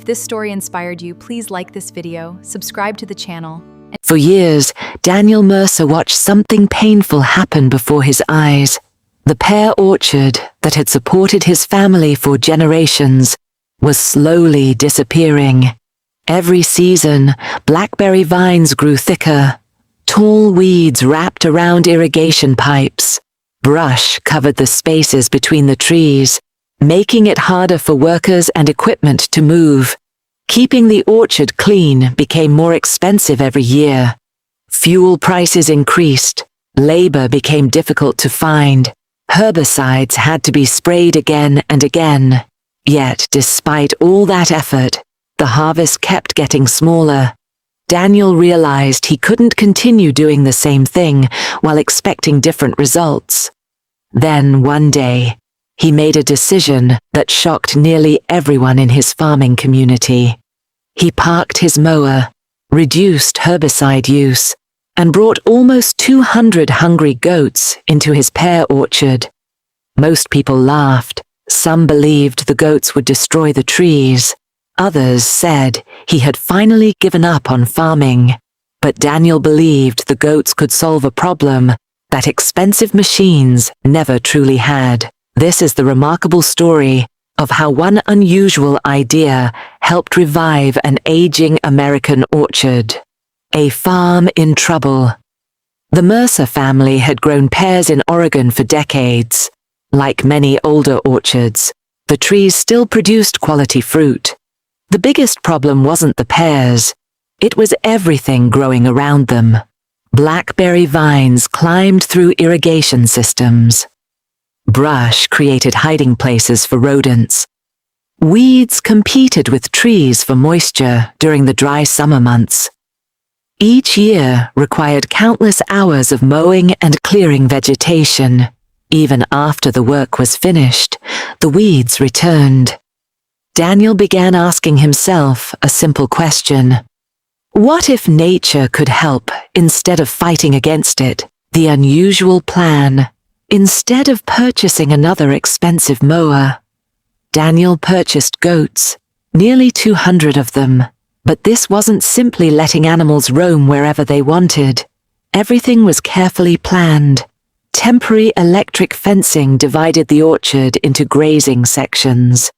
this story inspired you, please like this video, subscribe to the channel. For years, Daniel Mercer watched something painful happen before his eyes. The pear orchard that had supported his family for generations was slowly disappearing. Every season, blackberry vines grew thicker. Tall weeds wrapped around irrigation pipes. Brush covered the spaces between the trees, making it harder for workers and equipment to move. Keeping the orchard clean became more expensive every year. Fuel prices increased. Labor became difficult to find. Herbicides had to be sprayed again and again. Yet, despite all that effort, the harvest kept getting smaller. Daniel realized he couldn't continue doing the same thing while expecting different results. Then, one day, he made a decision that shocked nearly everyone in his farming community. He parked his mower, reduced herbicide use, and brought almost 200 hungry goats into his pear orchard. Most people laughed. Some believed the goats would destroy the trees. Others said he had finally given up on farming. But Daniel believed the goats could solve a problem that expensive machines never truly had. This is the remarkable story of how one unusual idea helped revive an aging American orchard. A farm in trouble. The Mercer family had grown pears in Oregon for decades. Like many older orchards, the trees still produced quality fruit. The biggest problem wasn't the pears. It was everything growing around them. Blackberry vines climbed through irrigation systems. Brush created hiding places for rodents. Weeds competed with trees for moisture during the dry summer months. Each year required countless hours of mowing and clearing vegetation. Even after the work was finished, the weeds returned. Daniel began asking himself a simple question. What if nature could help instead of fighting against it? The unusual plan. Instead of purchasing another expensive mower, Daniel purchased goats, nearly 200 of them. But this wasn't simply letting animals roam wherever they wanted. Everything was carefully planned. Temporary electric fencing divided the orchard into grazing sections.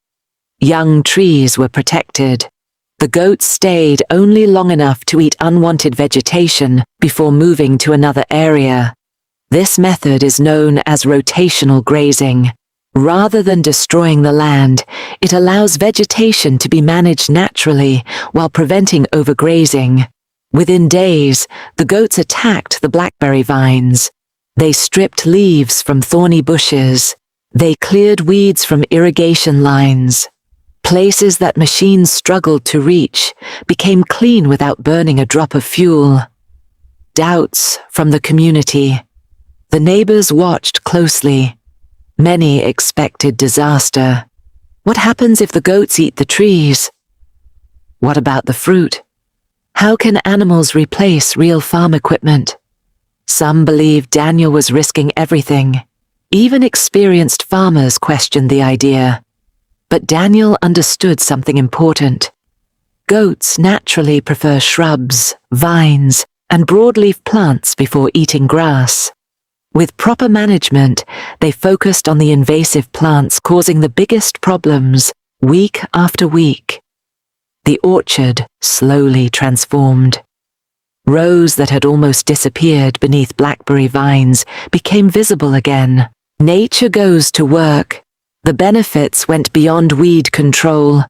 Young trees were protected. The goats stayed only long enough to eat unwanted vegetation before moving to another area. This method is known as rotational grazing. Rather than destroying the land, it allows vegetation to be managed naturally while preventing overgrazing. Within days, the goats attacked the blackberry vines. They stripped leaves from thorny bushes. They cleared weeds from irrigation lines. Places that machines struggled to reach became clean without burning a drop of fuel. Doubts from the community. The neighbors watched closely. Many expected disaster. What happens if the goats eat the trees? What about the fruit? How can animals replace real farm equipment? Some believed Daniel was risking everything. Even experienced farmers questioned the idea. But Daniel understood something important. Goats naturally prefer shrubs, vines, and broadleaf plants before eating grass. With proper management, they focused on the invasive plants causing the biggest problems, week after week. The orchard slowly transformed. Rows that had almost disappeared beneath blackberry vines became visible again. Nature goes to work. The benefits went beyond weed control.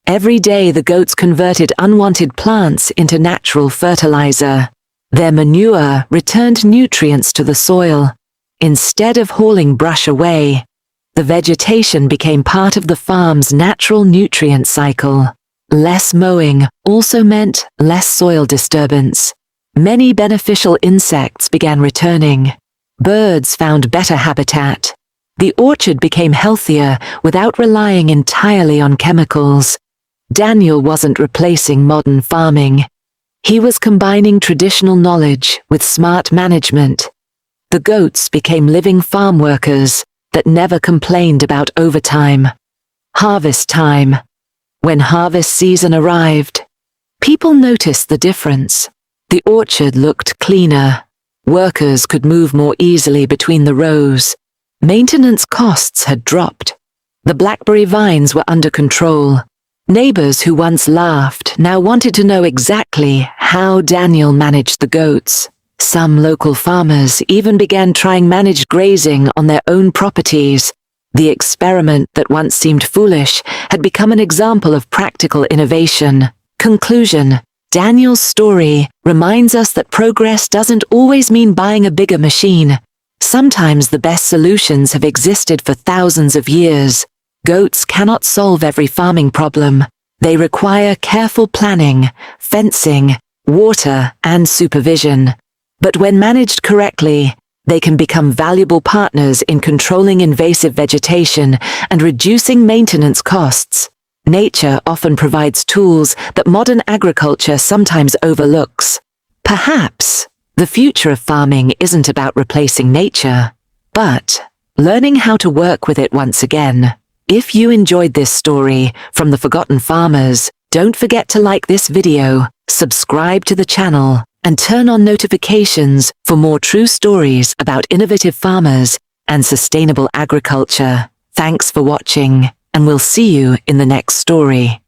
Every day the goats converted unwanted plants into natural fertilizer. Their manure returned nutrients to the soil. Instead of hauling brush away, the vegetation became part of the farm's natural nutrient cycle. Less mowing also meant less soil disturbance. Many beneficial insects began returning. Birds found better habitat. The orchard became healthier without relying entirely on chemicals. Daniel wasn't replacing modern farming. He was combining traditional knowledge with smart management. The goats became living farm workers that never complained about overtime. Harvest time. When harvest season arrived, people noticed the difference. The orchard looked cleaner. Workers could move more easily between the rows. Maintenance costs had dropped. The blackberry vines were under control. Neighbors who once laughed now wanted to know exactly how Daniel managed the goats. Some local farmers even began trying managed grazing on their own properties. The experiment that once seemed foolish had become an example of practical innovation. Conclusion: Daniel's story reminds us that progress doesn't always mean buying a bigger machine. Sometimes the best solutions have existed for thousands of years. Goats cannot solve every farming problem. They require careful planning, fencing, water, and supervision. But when managed correctly, they can become valuable partners in controlling invasive vegetation and reducing maintenance costs. Nature often provides tools that modern agriculture sometimes overlooks. Perhaps the future of farming isn't about replacing nature, but learning how to work with it once again. If you enjoyed this story from the Forgotten Farmers, don't forget to like this video, subscribe to the channel, and turn on notifications for more true stories about innovative farmers and sustainable agriculture. Thanks for watching, and we'll see you in the next story.